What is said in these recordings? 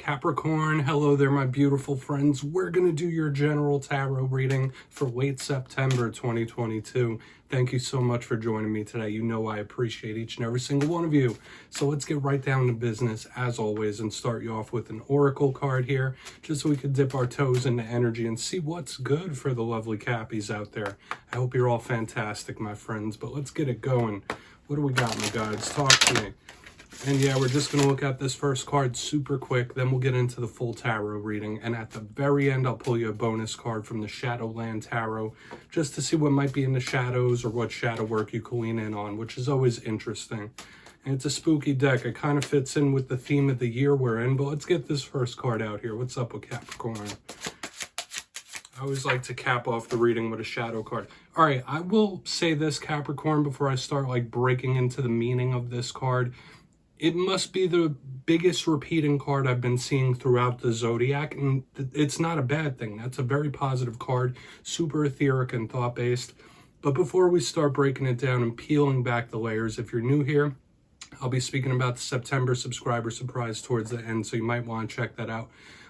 Capricorn, hello there, my beautiful friends. We're going to do your general tarot reading for late September 2022. Thank you so much for joining me today. You know I appreciate each and every single one of you. So let's get right down to business, as always, and start you off with an oracle card here, just so we can dip our toes into energy and see what's good for the lovely Cappies out there. I hope you're all fantastic, my friends, but let's get it going. What do we got, my guides? Talk to me. And yeah, we're just going to look at this first card super quick, then we'll get into the full tarot reading. And at the very end, I'll pull you a bonus card from the Shadowland Tarot, just to see what might be in the shadows or what shadow work you can lean in on, which is always interesting. And it's a spooky deck. It kind of fits in with the theme of the year we're in, but let's get this first card out here. What's up with Capricorn? I always like to cap off the reading with a shadow card. All right, I will say this, Capricorn, before I start breaking into the meaning of this card. It must be the biggest repeating card I've been seeing throughout the zodiac, and it's not a bad thing. That's a very positive card, super etheric and thought-based. But before we start breaking it down and peeling back the layers, if you're new here, I'll be speaking about the September subscriber surprise towards the end, so you might want to check that out.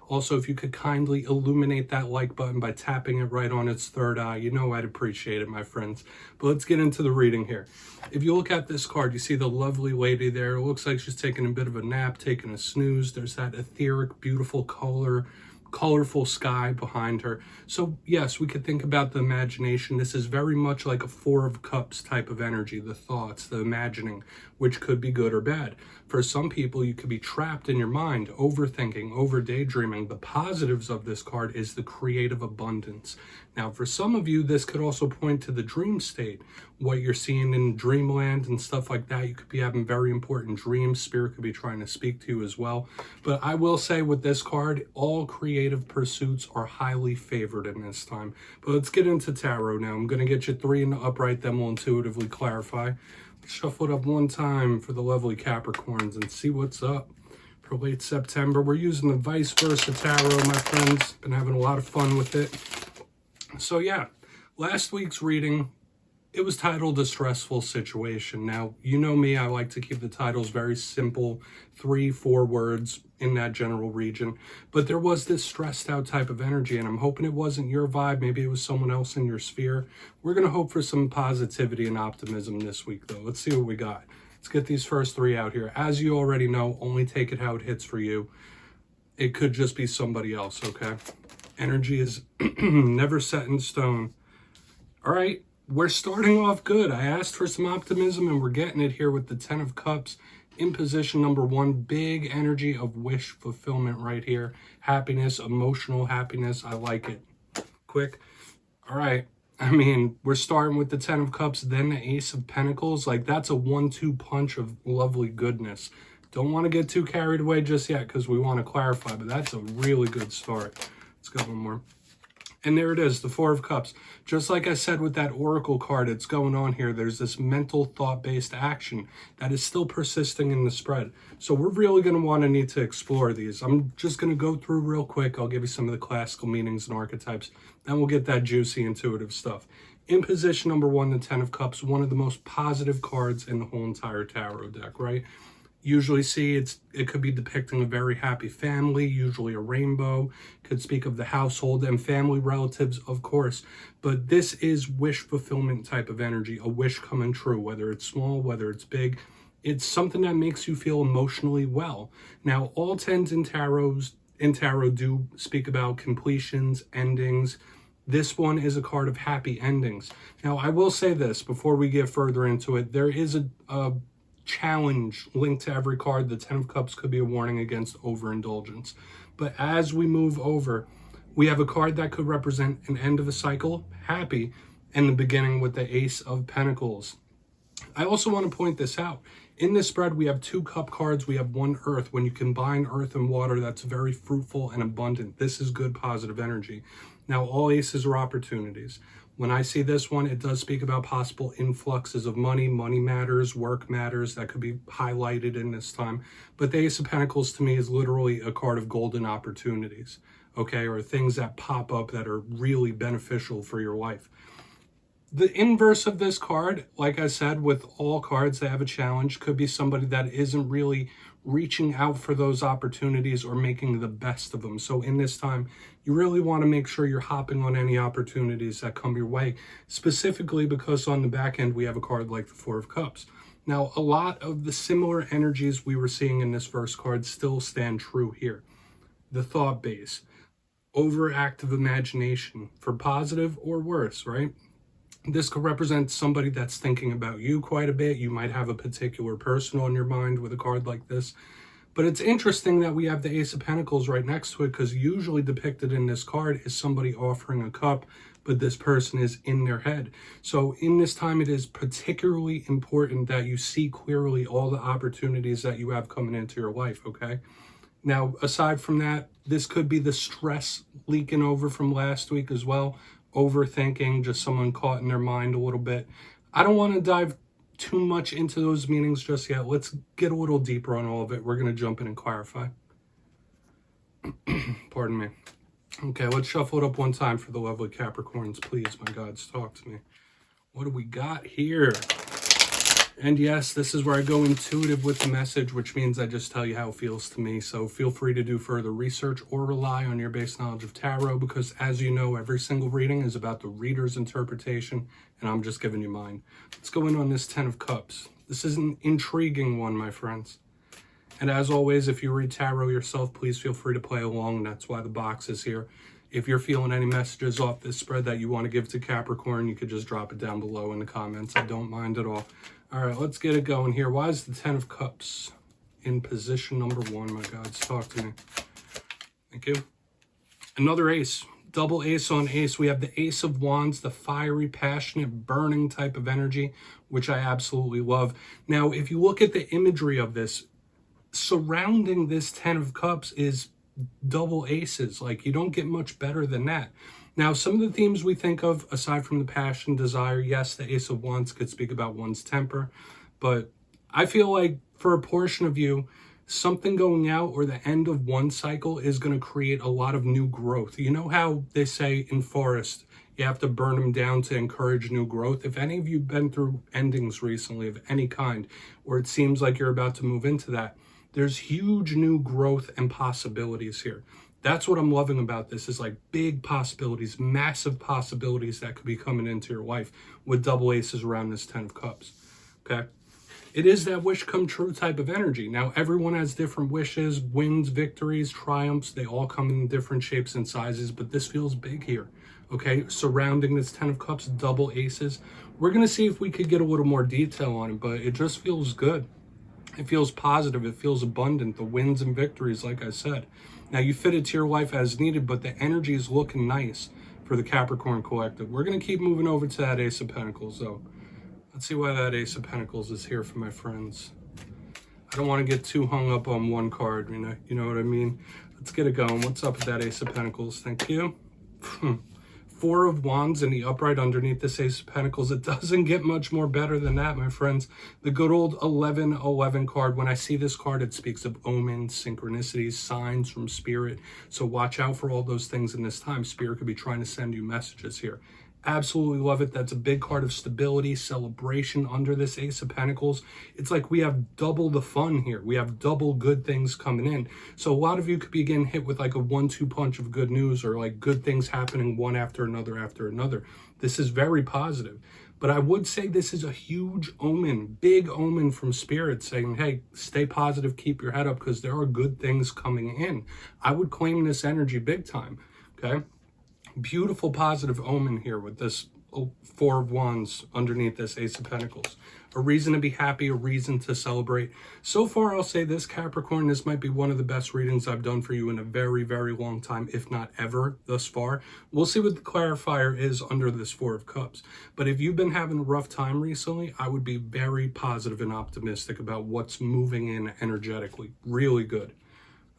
Also, if you could kindly illuminate that like button by tapping it right on its third eye, you know I'd appreciate it, my friends. But let's get into the reading here. If you look at this card, you see the lovely lady there. It looks like she's taking a bit of a nap, taking a snooze. There's that etheric, beautiful colorful sky behind her. So yes, we could think about the imagination. This is very much like a Four of Cups type of energy, the thoughts, the imagining, which could be good or bad. For some people, you could be trapped in your mind, overthinking, over daydreaming. The positives of this card is the creative abundance. Now, for some of you, this could also point to the dream state, what you're seeing in dreamland and stuff like that. You could be having very important dreams. Spirit could be trying to speak to you as well. But I will say with this card, all creative pursuits are highly favored in this time. But let's get into tarot now. I'm going to get you three in the upright, then we'll intuitively clarify. Shuffle it up one time for the lovely Capricorns and see what's up for late September. We're using the vice versa tarot, my friends. Been having a lot of fun with it. So yeah, last week's reading, it was titled A Stressful Situation. Now, you know me, I like to keep the titles very simple, 3-4 words in that general region. But there was this stressed out type of energy, and I'm hoping it wasn't your vibe. Maybe it was someone else in your sphere. We're going to hope for some positivity and optimism this week, though. Let's see what we got. Let's get these first three out here. As you already know, only take it how it hits for you. It could just be somebody else, okay? Energy is never set in stone. All right. We're starting off good. I asked for some optimism, and we're getting it here with the Ten of Cups in position number one. Big energy of wish fulfillment right here. Happiness, emotional happiness. I like it. Quick. All right. I mean, we're starting with the Ten of Cups, then the Ace of Pentacles. That's a 1-2 punch of lovely goodness. Don't want to get too carried away just yet because we want to clarify, but that's a really good start. Let's go one more. And there it is, the Four of Cups. Just like I said with that Oracle card, it's going on here. There's this mental thought-based action that is still persisting in the spread. So we're really going to want to need to explore these. I'm just going to go through real quick. I'll give you some of the classical meanings and archetypes. Then we'll get that juicy, intuitive stuff. In position number one, the Ten of Cups, one of the most positive cards in the whole entire tarot deck, right? Usually see it could be depicting a very happy family, usually a rainbow, could speak of the household and family relatives, of course. But this is wish fulfillment type of energy, a wish coming true, whether it's small, whether it's big. It's something that makes you feel emotionally well. Now, all tens in tarot do speak about completions, endings. This one is a card of happy endings. Now, I will say this before we get further into it. There is a challenge linked to every card. The Ten of Cups could be a warning against overindulgence. But as we move over, we have a card that could represent an end of a cycle, happy, and the beginning with the Ace of Pentacles. I also want to point this out. In this spread, we have 2 cup cards. We have 1 earth. When you combine earth and water, that's very fruitful and abundant. This is good, positive energy. Now, all aces are opportunities. When I see this one, it does speak about possible influxes of money. Money matters, work matters. That could be highlighted in this time. But the Ace of Pentacles to me is literally a card of golden opportunities, okay? Or things that pop up that are really beneficial for your life. The inverse of this card, like I said, with all cards that have a challenge, could be somebody that isn't really reaching out for those opportunities or making the best of them. So in this time, you really want to make sure you're hopping on any opportunities that come your way, specifically because on the back end, we have a card like the Four of Cups. Now, a lot of the similar energies we were seeing in this first card still stand true here. The thought base, overactive imagination, for positive or worse, right? This could represent somebody that's thinking about you quite a bit. You might have a particular person on your mind with a card like this. But it's interesting that we have the Ace of Pentacles right next to it, because usually depicted in this card is somebody offering a cup, but this person is in their head. So in this time, it is particularly important that you see clearly all the opportunities that you have coming into your life, okay? Now, aside from that, this could be the stress leaking over from last week as well. Overthinking, just someone caught in their mind a little bit. I don't want to dive too much into those meanings just yet. Let's get a little deeper on all of it. We're going to jump in and clarify. Pardon me. Okay, let's shuffle it up one time for the lovely Capricorns. Please, my gods, talk to me. What do we got here? And yes, this is where I go intuitive with the message, which means I just tell you how it feels to me. So feel free to do further research or rely on your base knowledge of tarot, because as you know, every single reading is about the reader's interpretation, and I'm just giving you mine. Let's go in on this Ten of Cups. This is an intriguing one, my friends. And as always, if you read tarot yourself, please feel free to play along. That's why the box is here. If you're feeling any messages off this spread that you want to give to Capricorn, you could just drop it down below in the comments. I don't mind at all. All right, let's get it going here. Why is the Ten of Cups in position number one, my gods? Talk to me. Thank you. Another ace. Double ace on ace. We have the Ace of Wands, the fiery, passionate, burning type of energy, which I absolutely love. Now, if you look at the imagery of this, surrounding this Ten of Cups is double aces. Like, you don't get much better than that. Now, some of the themes we think of, aside from the passion, desire, yes, the Ace of Wands could speak about one's temper, but I feel like for a portion of you, something going out or the end of one cycle is going to create a lot of new growth. You know how they say in forest, you have to burn them down to encourage new growth? If any of you have been through endings recently of any kind, or it seems like you're about to move into that, there's huge new growth and possibilities here. That's what I'm loving about this, is like big possibilities, massive possibilities that could be coming into your life with double aces around this Ten of Cups, okay? It is that wish come true type of energy. Now, everyone has different wishes, wins, victories, triumphs. They all come in different shapes and sizes, but this feels big here, okay? Surrounding this Ten of Cups, double aces. We're going to see if we could get a little more detail on it, but it just feels good. It feels positive. It feels abundant. The wins and victories, like I said. Now, you fit it to your life as needed, but the energy is looking nice for the Capricorn collective. We're going to keep moving over to that Ace of Pentacles, though. Let's see why that Ace of Pentacles is here for my friends. I don't want to get too hung up on one card, you know what I mean? Let's get it going. What's up with that Ace of Pentacles? Thank you. Four of Wands in the upright underneath this Ace of Pentacles. It doesn't get much more better than that, my friends. The good old 1111 card. When I see this card, it speaks of omens, synchronicities, signs from Spirit. So watch out for all those things in this time. Spirit could be trying to send you messages here. Absolutely love it. That's a big card of stability, celebration under this Ace of Pentacles. It's like we have double the fun here. We have double good things coming in. So a lot of you could be getting hit with like a 1-2 punch of good news, or like good things happening one after another after another. This is very positive. But I would say this is a huge omen, big omen from Spirit saying, hey, stay positive, keep your head up, because there are good things coming in. I would claim this energy big time, okay? Beautiful positive omen here with this Four of Wands underneath this Ace of Pentacles. A reason to be happy, a reason to celebrate. So far, I'll say this, Capricorn, this might be one of the best readings I've done for you in a very, very long time, if not ever thus far. We'll see what the clarifier is under this Four of Cups. But if you've been having a rough time recently, I would be very positive and optimistic about what's moving in energetically. Really good.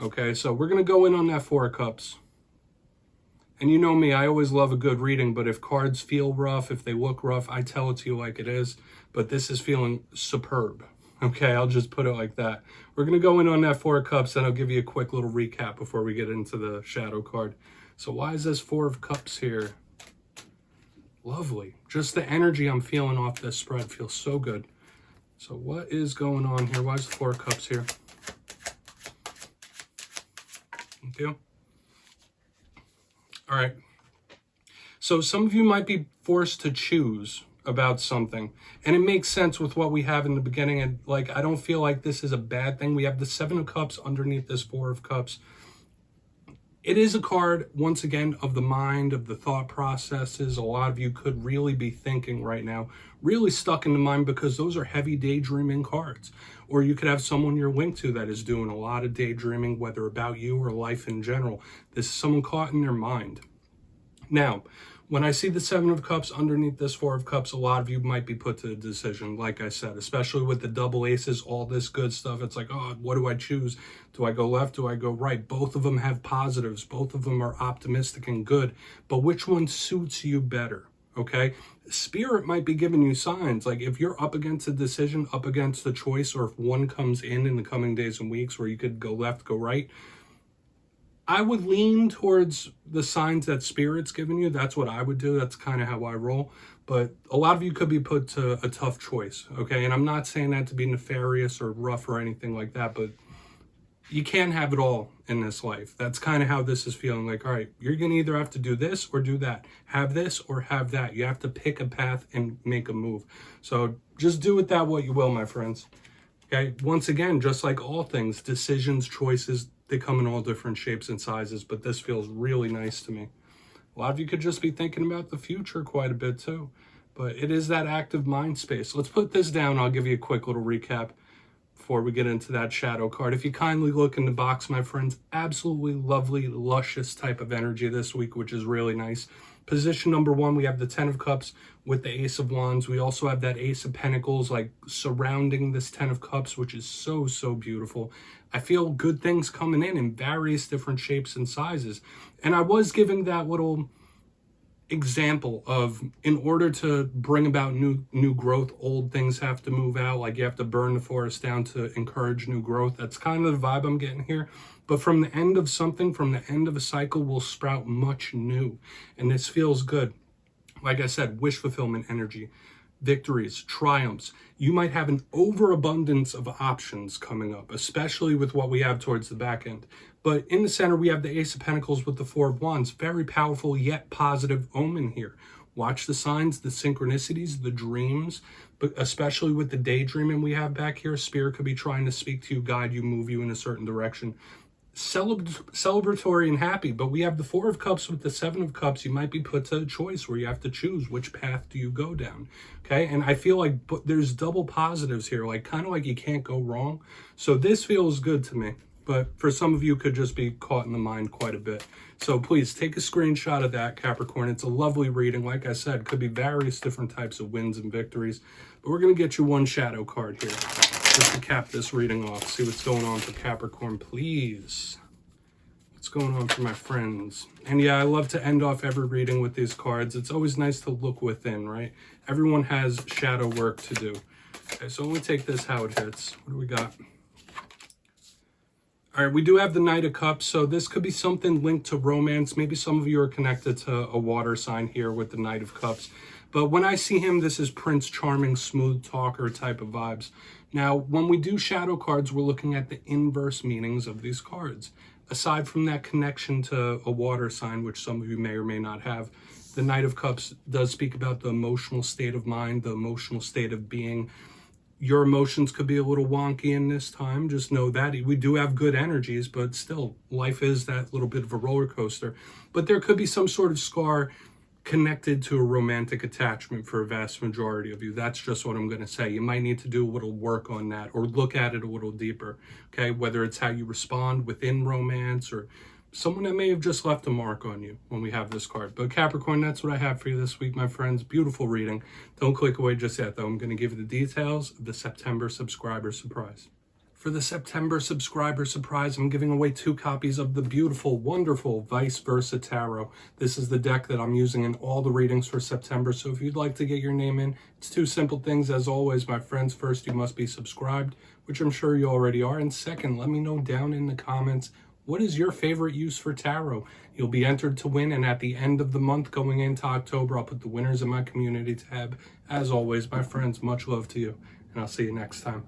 Okay, so we're going to go in on that Four of Cups. And you know me, I always love a good reading, but if cards feel rough, if they look rough, I tell it to you like it is. But this is feeling superb. Okay, I'll just put it like that. We're going to go in on that Four of Cups, and I'll give you a quick little recap before we get into the shadow card. So why is this Four of Cups here? Lovely. Just the energy I'm feeling off this spread feels so good. So what is going on here? Why is the Four of Cups here? Thank you. All right. So some of you might be forced to choose about something, and it makes sense with what we have in the beginning. And like, I don't feel like this is a bad thing. We have the Seven of Cups underneath this Four of Cups. It is a card, once again, of the mind, of the thought processes. A lot of you could really be thinking right now, really stuck in the mind, because those are heavy daydreaming cards. Or you could have someone you're linked to that is doing a lot of daydreaming, whether about you or life in general. This is someone caught in their mind. Now, when I see the Seven of Cups underneath this Four of Cups, a lot of you might be put to a decision, like I said, especially with the double aces, all this good stuff. It's like, oh, what do I choose? Do I go left? Do I go right? Both of them have positives. Both of them are optimistic and good. But which one suits you better? Okay? Spirit might be giving you signs. Like if you're up against a decision, up against a choice, or if one comes in the coming days and weeks where you could go left, go right, I would lean towards the signs that Spirit's giving you. That's what I would do. That's kind of how I roll. But a lot of you could be put to a tough choice, okay? And I'm not saying that to be nefarious or rough or anything like that, but you can't have it all in this life. That's kind of how this is feeling. Like, all right, you're going to either have to do this or do that. Have this or have that. You have to pick a path and make a move. So just do with that what you will, my friends. Okay? Once again, just like all things, decisions, choices, they come in all different shapes and sizes, but this feels really nice to me. A lot of you could just be thinking about the future quite a bit too, but it is that active mind space. Let's put this down. I'll give you a quick little recap before we get into that shadow card. If you kindly look in the box, my friends, absolutely lovely, luscious type of energy this week, which is really nice. Position number one, we have the Ten of Cups with the Ace of Wands. We also have that Ace of Pentacles like surrounding this Ten of Cups, which is so, so beautiful. I feel good things coming in various different shapes and sizes. And I was giving that little example of, in order to bring about new growth, old things have to move out. Like you have to burn the forest down to encourage new growth. That's kind of the vibe I'm getting here. But from the end of something, from the end of a cycle, will sprout much new. And this feels good. Like I said, wish fulfillment energy, victories, triumphs. You might have an overabundance of options coming up, especially with what we have towards the back end. But in the center, we have the Ace of Pentacles with the Four of Wands. Very powerful yet positive omen here. Watch the signs, the synchronicities, the dreams, but especially with the daydreaming we have back here. Spirit could be trying to speak to you, guide you, move you in a certain direction. Celebratory and happy, but we have the Four of Cups with the Seven of Cups. You might be put to a choice where you have to choose which path do you go down. Okay, and I feel like there's double positives here, like kind of like you can't go wrong. So this feels good to me, but for some of you could just be caught in the mind quite a bit. So please take a screenshot of that, Capricorn. It's a lovely reading. Like I said, could be various different types of wins and victories, but we're going to get you one shadow card here just to cap this reading off. See what's going on for Capricorn, please. What's going on for my friends? And yeah, I love to end off every reading with these cards. It's always nice to look within, right? Everyone has shadow work to do. Okay, so let me take this how it hits. What do we got? All right, we do have the Knight of Cups, so this could be something linked to romance. Maybe some of you are connected to a water sign here with the Knight of Cups. But when I see him, this is Prince Charming, smooth talker type of vibes. Now, when we do shadow cards, we're looking at the inverse meanings of these cards. Aside from that connection to a water sign, which some of you may or may not have, the Knight of Cups does speak about the emotional state of mind, the emotional state of being. Your emotions could be a little wonky in this time. Just know that we do have good energies, but still, life is that little bit of a roller coaster. But there could be some sort of scar connected to a romantic attachment for a vast majority of you. That's just what I'm going to say. You might need to do a little work on that or look at it a little deeper, okay? Whether it's how you respond within romance or someone that may have just left a mark on you when we have this card. But Capricorn, that's what I have for you this week, my friends. Beautiful reading. Don't click away just yet, though. I'm going to give you the details of the September subscriber surprise. For the September subscriber surprise, I'm giving away 2 copies of the beautiful, wonderful Vice Versa Tarot. This is the deck that I'm using in all the readings for September. So if you'd like to get your name in, it's 2 simple things. As always, my friends, first, you must be subscribed, which I'm sure you already are. And second, let me know down in the comments, what is your favorite use for tarot? You'll be entered to win, and at the end of the month going into October, I'll put the winners in my community tab. As always, my friends, much love to you, and I'll see you next time.